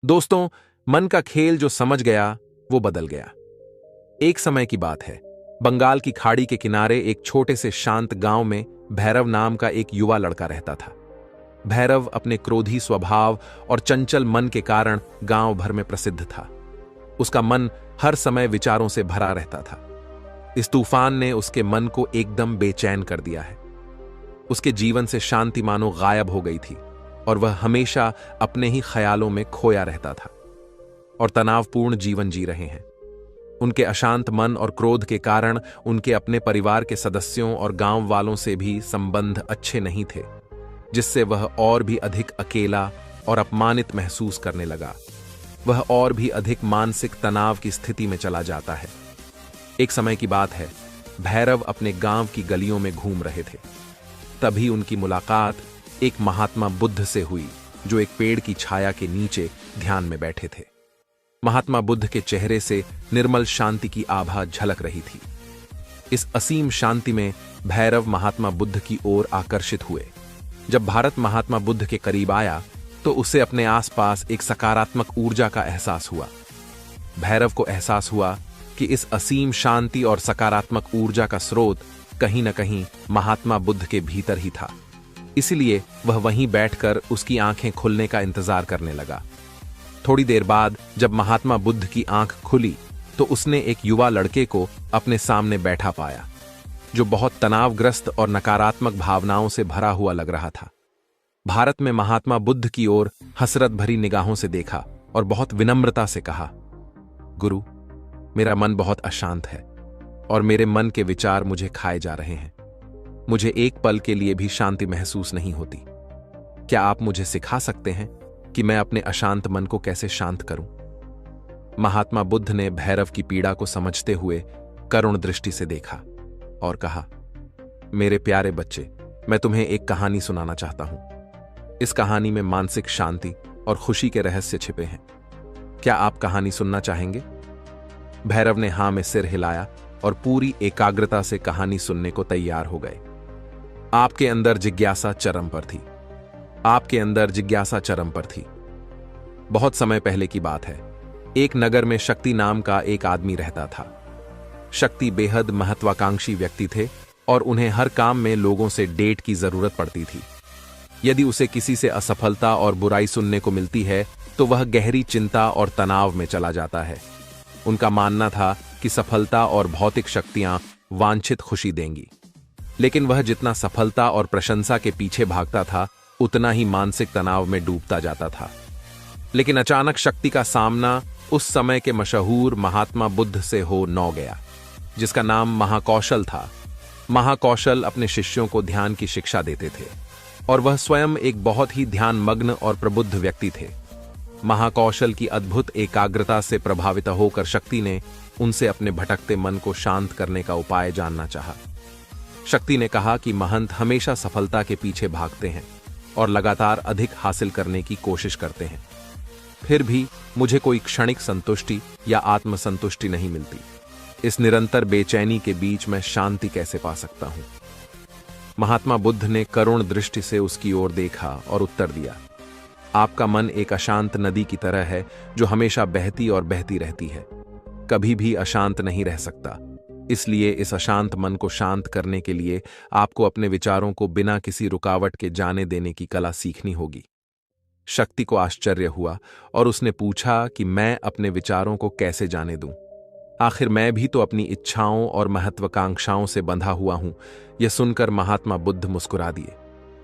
दोस्तों, मन का खेल जो समझ गया वो बदल गया। एक समय की बात है, बंगाल की खाड़ी के किनारे एक छोटे से शांत गांव में भैरव नाम का एक युवा लड़का रहता था। भैरव अपने क्रोधी स्वभाव और चंचल मन के कारण गांव भर में प्रसिद्ध था। उसका मन हर समय विचारों से भरा रहता था। इस तूफान ने उसके मन को एकदम बेचैन कर दिया है। उसके जीवन से शांति मानो गायब हो गई थी और वह हमेशा अपने ही ख्यालों में खोया रहता था और तनावपूर्ण जीवन जी रहे हैं। उनके अशांत मन और क्रोध के कारण उनके अपने परिवार के सदस्यों और गांव वालों से भी संबंध अच्छे नहीं थे, जिससे वह और भी अधिक अकेला और अपमानित महसूस करने लगा। वह और भी अधिक मानसिक तनाव की स्थिति में चला जाता है। एक समय की बात है, भैरव अपने गांव की गलियों में घूम रहे थे। तभी उनकी मुलाकात एक महात्मा बुद्ध से हुई, जो एक पेड़ की छाया के नीचे ध्यान में बैठे थे। महात्मा बुद्ध के चेहरे से निर्मल शांति की आभा झलक रही थी। इस असीम शांति में भैरव महात्मा बुद्ध की ओर आकर्षित हुए। जब भारत महात्मा बुद्ध के करीब आया तो उसे अपने आसपास एक सकारात्मक ऊर्जा का एहसास हुआ। भैरव को एहसास हुआ कि इस असीम शांति और सकारात्मक ऊर्जा का स्रोत कहीं न कहीं महात्मा बुद्ध के भीतर ही था। इसलिए वह वहीं बैठकर उसकी आंखें खुलने का इंतजार करने लगा। थोड़ी देर बाद जब महात्मा बुद्ध की आंख खुली तो उसने एक युवा लड़के को अपने सामने बैठा पाया, जो बहुत तनावग्रस्त और नकारात्मक भावनाओं से भरा हुआ लग रहा था। भारत में महात्मा बुद्ध की ओर हसरत भरी निगाहों से देखा और बहुत विनम्रता से कहा, गुरु, मेरा मन बहुत अशांत है और मेरे मन के विचार मुझे खाए जा रहे हैं। मुझे एक पल के लिए भी शांति महसूस नहीं होती। क्या आप मुझे सिखा सकते हैं कि मैं अपने अशांत मन को कैसे शांत करूं? महात्मा बुद्ध ने भैरव की पीड़ा को समझते हुए करुण दृष्टि से देखा और कहा, मेरे प्यारे बच्चे, मैं तुम्हें एक कहानी सुनाना चाहता हूं। इस कहानी में मानसिक शांति और खुशी के रहस्य छिपे हैं। क्या आप कहानी सुनना चाहेंगे? भैरव ने हां में सिर हिलाया और पूरी एकाग्रता से कहानी सुनने को तैयार हो गए। आपके अंदर जिज्ञासा चरम पर थी। आपके अंदर जिज्ञासा चरम पर थी। बहुत समय पहले की बात है। एक नगर में शक्ति नाम का एक आदमी रहता था। शक्ति बेहद महत्वाकांक्षी व्यक्ति थे और उन्हें हर काम में लोगों से डेट की जरूरत पड़ती थी। यदि उसे किसी से असफलता और बुराई सुनने को मिलती है तो वह गहरी चिंता और तनाव में चला जाता है। उनका मानना था कि सफलता और भौतिक शक्तियां वांछित खुशी देंगी, लेकिन वह जितना सफलता और प्रशंसा के पीछे भागता था उतना ही मानसिक तनाव में डूबता जाता था। लेकिन अचानक शक्ति का सामना उस समय के मशहूर महात्मा बुद्ध से हो न गया, जिसका नाम महाकौशल था। महाकौशल अपने शिष्यों को ध्यान की शिक्षा देते थे और वह स्वयं एक बहुत ही ध्यानमग्न और प्रबुद्ध व्यक्ति थे। महाकौशल की अद्भुत एकाग्रता से प्रभावित होकर शक्ति ने उनसे अपने भटकते मन को शांत करने का उपाय जानना चाहा। शक्ति ने कहा कि महंत हमेशा सफलता के पीछे भागते हैं और लगातार अधिक हासिल करने की कोशिश करते हैं, फिर भी मुझे कोई क्षणिक संतुष्टि या आत्मसंतुष्टि नहीं मिलती। इस निरंतर बेचैनी के बीच मैं शांति कैसे पा सकता हूं? महात्मा बुद्ध ने करुण दृष्टि से उसकी ओर देखा और उत्तर दिया, आपका मन एक अशांत नदी की तरह है जो हमेशा बहती और बहती रहती है, कभी भी अशांत नहीं रह सकता। इसलिए इस अशांत मन को शांत करने के लिए आपको अपने विचारों को बिना किसी रुकावट के जाने देने की कला सीखनी होगी। शक्ति को आश्चर्य हुआ और उसने पूछा कि मैं अपने विचारों को कैसे जाने दूं? आखिर मैं भी तो अपनी इच्छाओं और महत्वाकांक्षाओं से बंधा हुआ हूं। यह सुनकर महात्मा बुद्ध मुस्कुरा दिए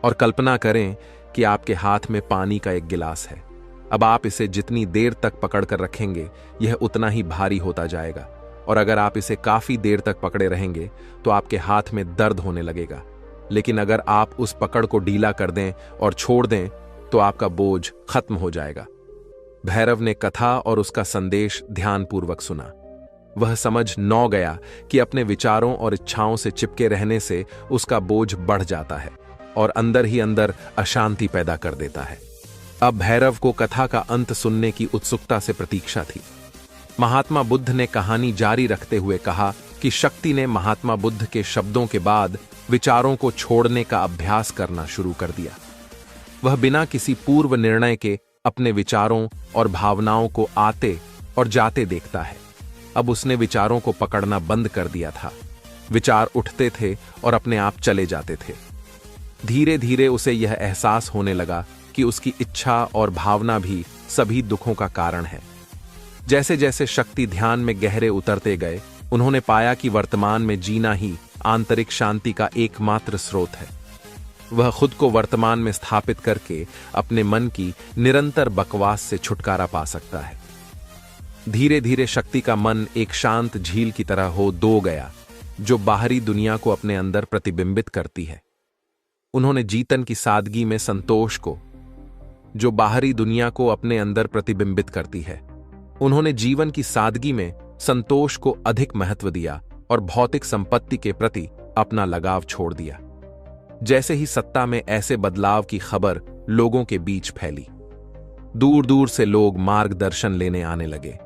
और कल्पना करें कि आपके हाथ में पानी का एक गिलास है। अब आप इसे जितनी देर तक पकड़कर रखेंगे यह उतना ही भारी होता जाएगा, और अगर आप इसे काफी देर तक पकड़े रहेंगे तो आपके हाथ में दर्द होने लगेगा। लेकिन अगर आप उस पकड़ को ढीला कर दें और छोड़ दें तो आपका बोझ खत्म हो जाएगा। भैरव ने कथा और उसका संदेश ध्यानपूर्वक सुना। वह समझ न गया कि अपने विचारों और इच्छाओं से चिपके रहने से उसका बोझ बढ़ जाता है और अंदर ही अंदर अशांति पैदा कर देता है। अब भैरव को कथा का अंत सुनने की उत्सुकता से प्रतीक्षा थी। महात्मा बुद्ध ने कहानी जारी रखते हुए कहा कि शक्ति ने महात्मा बुद्ध के शब्दों के बाद विचारों को छोड़ने का अभ्यास करना शुरू कर दिया। वह बिना किसी पूर्व निर्णय के अपने विचारों और भावनाओं को आते और जाते देखता है। अब उसने विचारों को पकड़ना बंद कर दिया था। विचार उठते थे और अपने आप चले जाते थे। धीरे धीरे उसे यह एहसास होने लगा कि उसकी इच्छा और भावना भी सभी दुखों का कारण है। जैसे जैसे शक्ति ध्यान में गहरे उतरते गए, उन्होंने पाया कि वर्तमान में जीना ही आंतरिक शांति का एकमात्र स्रोत है। वह खुद को वर्तमान में स्थापित करके अपने मन की निरंतर बकवास से छुटकारा पा सकता है। धीरे धीरे शक्ति का मन एक शांत झील की तरह हो दो गया, जो बाहरी दुनिया को अपने अंदर प्रतिबिंबित करती है। उन्होंने जीवन की सादगी में संतोष को, जो बाहरी दुनिया को अपने अंदर प्रतिबिंबित करती है, उन्होंने जीवन की सादगी में संतोष को अधिक महत्व दिया और भौतिक संपत्ति के प्रति अपना लगाव छोड़ दिया। जैसे ही सत्ता में ऐसे बदलाव की खबर लोगों के बीच फैली, दूर दूर से लोग मार्गदर्शन लेने आने लगे।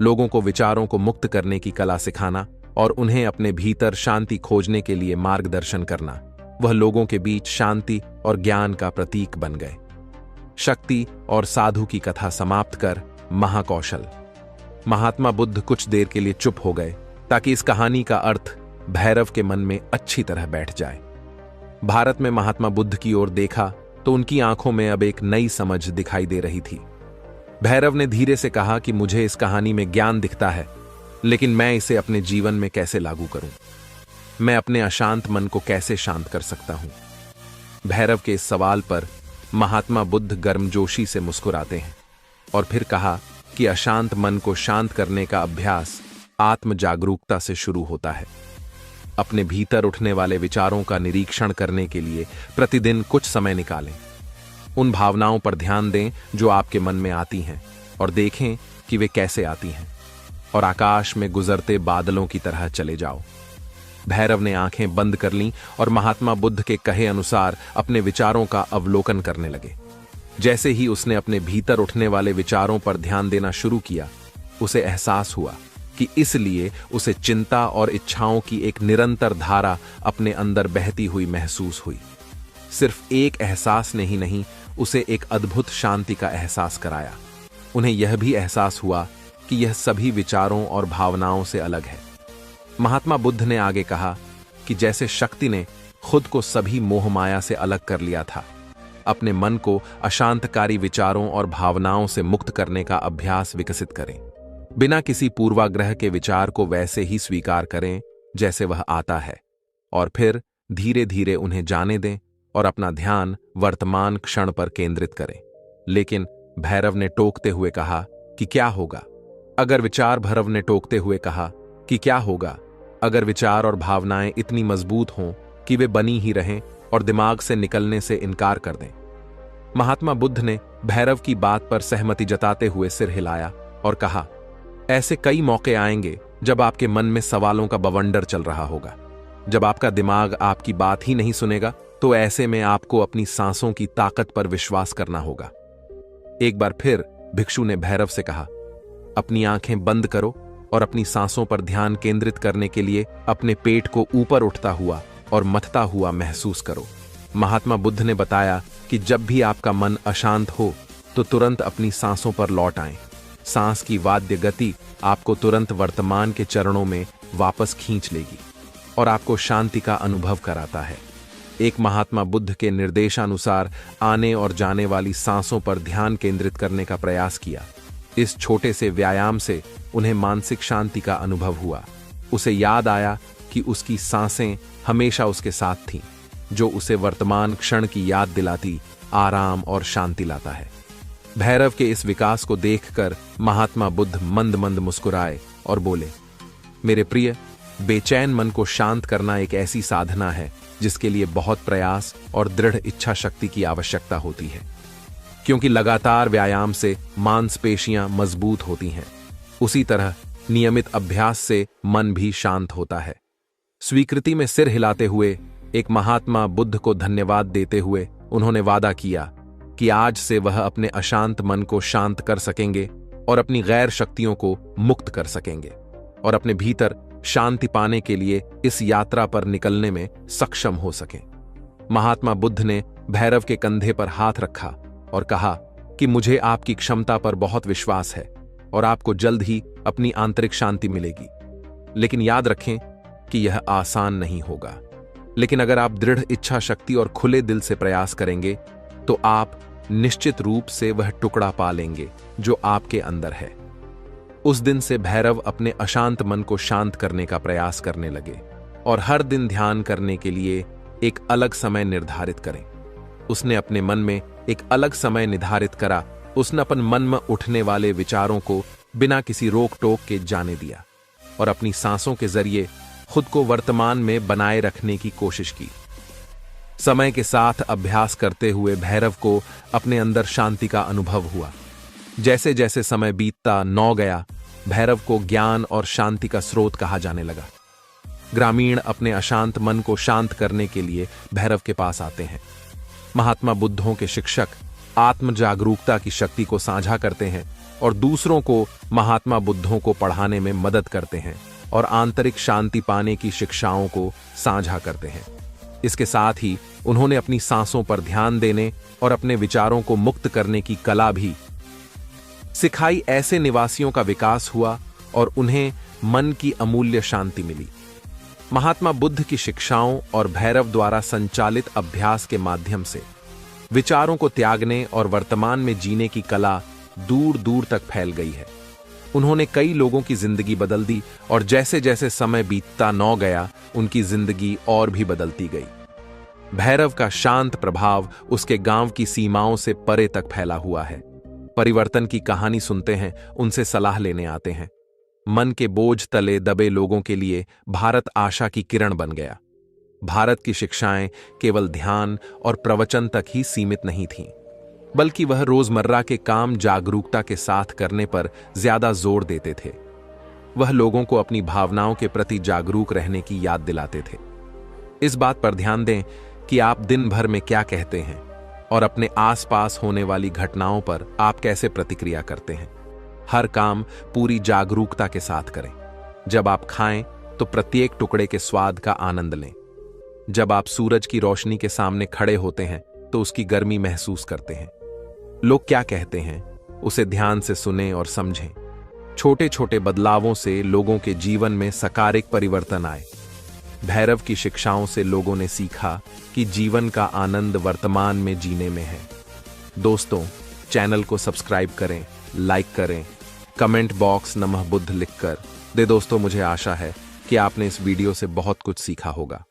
लोगों को विचारों को मुक्त करने की कला सिखाना और उन्हें अपने भीतर शांति खोजने के लिए मार्गदर्शन करना, वह लोगों के बीच शांति और ज्ञान का प्रतीक बन गए। शक्ति और साधु की कथा समाप्त कर महाकौशल। महात्मा बुद्ध कुछ देर के लिए चुप हो गए ताकि इस कहानी का अर्थ भैरव के मन में अच्छी तरह बैठ जाए। भारत में महात्मा बुद्ध की ओर देखा तो उनकी आंखों में अब एक नई समझ दिखाई दे रही थी। भैरव ने धीरे से कहा कि मुझे इस कहानी में ज्ञान दिखता है, लेकिन मैं इसे अपने जीवन में कैसे लागू करूं? मैं अपने अशांत मन को कैसे शांत कर सकता हूं? भैरव के इस सवाल पर महात्मा बुद्ध गर्मजोशी से मुस्कुराते हैं और फिर कहा कि अशांत मन को शांत करने का अभ्यास आत्म जागरूकता से शुरू होता है। अपने भीतर उठने वाले विचारों का निरीक्षण करने के लिए प्रतिदिन कुछ समय निकालें। उन भावनाओं पर ध्यान दें जो आपके मन में आती हैं और देखें कि वे कैसे आती हैं, और आकाश में गुजरते बादलों की तरह चले जाओ। भैरव ने आंखें बंद कर लीं और महात्मा बुद्ध के कहे अनुसार अपने विचारों का अवलोकन करने लगे। जैसे ही उसने अपने भीतर उठने वाले विचारों पर ध्यान देना शुरू किया, उसे एहसास हुआ कि इसलिए उसे चिंता और इच्छाओं की एक निरंतर धारा अपने अंदर बहती हुई महसूस हुई। सिर्फ एक एहसास ने ही नहीं, उसे एक अद्भुत शांति का एहसास कराया। उन्हें यह भी एहसास हुआ कि यह सभी विचारों और भावनाओं से अलग है। महात्मा बुद्ध ने आगे कहा कि जैसे शक्ति ने खुद को सभी मोह माया से अलग कर लिया था, अपने मन को अशांतकारी विचारों और भावनाओं से मुक्त करने का अभ्यास विकसित करें। बिना किसी पूर्वाग्रह के विचार को वैसे ही स्वीकार करें जैसे वह आता है, और फिर धीरे धीरे उन्हें जाने दें और अपना ध्यान वर्तमान क्षण पर केंद्रित करें। लेकिन भैरव ने टोकते हुए कहा कि क्या होगा अगर विचार भैरव ने टोकते हुए कहा कि क्या होगा अगर विचार और भावनाएं इतनी मजबूत हों कि वे बनी ही रहें और दिमाग से निकलने से इनकार कर दें। महात्मा बुद्ध ने भैरव की बात पर सहमति जताते हुए सिर हिलाया और कहा, ऐसे कई मौके आएंगे जब आपके मन में सवालों का बवंडर चल रहा होगा। जब आपका दिमाग आपकी बात ही नहीं सुनेगा, तो ऐसे में आपको अपनी सांसों की ताकत पर विश्वास करना होगा। एक बार फिर भिक्षु ने भैरव से कहा, अपनी आंखें बंद करो और अपनी सांसों पर ध्यान केंद्रित करने के लिए अपने पेट को ऊपर उठता हुआ और मथता हुआ महसूस करो। महात्मा बुद्ध ने बताया कि जब भी आपका मन अशांत हो तो तुरंत अपनी सांसों पर लौट आएं। सांस की वाद्य गति आपको तुरंत वर्तमान के चरणों में वापस खींच लेगी और आपको शांति का अनुभव कराता है। एक महात्मा बुद्ध के निर्देशानुसार आने और जाने वाली सांसों पर ध्यान केंद्रित करने का प्रयास किया। इस छोटे से व्यायाम से उन्हें मानसिक शांति का अनुभव हुआ। उसे याद आया कि उसकी सांसें हमेशा उसके साथ थीं, जो उसे वर्तमान क्षण की याद दिलाती, आराम और शांति लाता है। भैरव के इस विकास को देखकर महात्मा बुद्ध मंद मंद मुस्कुराए और बोले, मेरे प्रिय, बेचैन मन को शांत करना एक ऐसी साधना है जिसके लिए बहुत प्रयास और दृढ़ इच्छा शक्ति की आवश्यकता होती है, क्योंकि लगातार व्यायाम से मांसपेशियां मजबूत होती हैं। उसी तरह नियमित अभ्यास से मन भी शांत होता है। स्वीकृति में सिर हिलाते हुए एक महात्मा बुद्ध को धन्यवाद देते हुए उन्होंने वादा किया कि आज से वह अपने अशांत मन को शांत कर सकेंगे और अपनी गैर शक्तियों को मुक्त कर सकेंगे और अपने भीतर शांति पाने के लिए इस यात्रा पर निकलने में सक्षम हो सकें। महात्मा बुद्ध ने भैरव के कंधे पर हाथ रखा और कहा कि मुझे आपकी क्षमता पर बहुत विश्वास है और आपको जल्द ही अपनी आंतरिक शांति मिलेगी। लेकिन याद रखें कि यह आसान नहीं होगा। लेकिन अगर आप दृढ़ इच्छा शक्ति और खुले दिल से प्रयास करेंगे तो आप निश्चित रूप से वह टुकड़ा पा लेंगे जो आपके अंदर है। उस दिन से भैरव अपने अशांत मन को शांत करने का प्रयास करने लगे और हर दिन ध्यान करने के लिए एक अलग समय निर्धारित करें। उसने अपने मन में एक अलग समय निर्धारित करा। उसने अपन मन में उठने वाले विचारों को बिना किसी रोक टोक के जाने दिया और अपनी सांसों के जरिए खुद को वर्तमान में बनाए रखने की कोशिश की। समय के साथ अभ्यास करते हुए भैरव को अपने अंदर शांति का अनुभव हुआ। जैसे जैसे समय बीतता नौ गया, भैरव को ज्ञान और शांति का स्रोत कहा जाने लगा। ग्रामीण अपने अशांत मन को शांत करने के लिए भैरव के पास आते हैं। महात्मा बुद्धों के शिक्षक आत्म जागरूकता की शक्ति को साझा करते हैं और दूसरों को महात्मा बुद्धों को पढ़ाने में मदद करते हैं और आंतरिक शांति पाने की शिक्षाओं को साझा करते हैं। इसके साथ ही उन्होंने अपनी सांसों पर ध्यान देने और अपने विचारों को मुक्त करने की कला भी सिखाई। ऐसे निवासियों का विकास हुआ और उन्हें मन की अमूल्य शांति मिली। महात्मा बुद्ध की शिक्षाओं और भैरव द्वारा संचालित अभ्यास के माध्यम से विचारों को त्यागने और वर्तमान में जीने की कला दूर दूर तक फैल गई है। उन्होंने कई लोगों की जिंदगी बदल दी और जैसे जैसे समय बीतता नौ गया, उनकी जिंदगी और भी बदलती गई। भैरव का शांत प्रभाव उसके गांव की सीमाओं से परे तक फैला हुआ है। परिवर्तन की कहानी सुनते हैं, उनसे सलाह लेने आते हैं। मन के बोझ तले दबे लोगों के लिए भारत आशा की किरण बन गया। भारत की शिक्षाएं केवल ध्यान और प्रवचन तक ही सीमित नहीं थीं, बल्कि वह रोजमर्रा के काम जागरूकता के साथ करने पर ज्यादा जोर देते थे। वह लोगों को अपनी भावनाओं के प्रति जागरूक रहने की याद दिलाते थे। इस बात पर ध्यान दें कि आप दिन भर में क्या कहते हैं और अपने आसपास होने वाली घटनाओं पर आप कैसे प्रतिक्रिया करते हैं। हर काम पूरी जागरूकता के साथ करें। जब आप खाएं तो प्रत्येक टुकड़े के स्वाद का आनंद लें। जब आप सूरज की रोशनी के सामने खड़े होते हैं तो उसकी गर्मी महसूस करते हैं। लोग क्या कहते हैं उसे ध्यान से सुनें और समझें। छोटे छोटे बदलावों से लोगों के जीवन में सकारात्मक परिवर्तन आए। भैरव की शिक्षाओं से लोगों ने सीखा कि जीवन का आनंद वर्तमान में जीने में है। दोस्तों, चैनल को सब्सक्राइब करें, लाइक करें, कमेंट बॉक्स नमः बुद्ध लिखकर दे। दोस्तों, मुझे आशा है कि आपने इस वीडियो से बहुत कुछ सीखा होगा।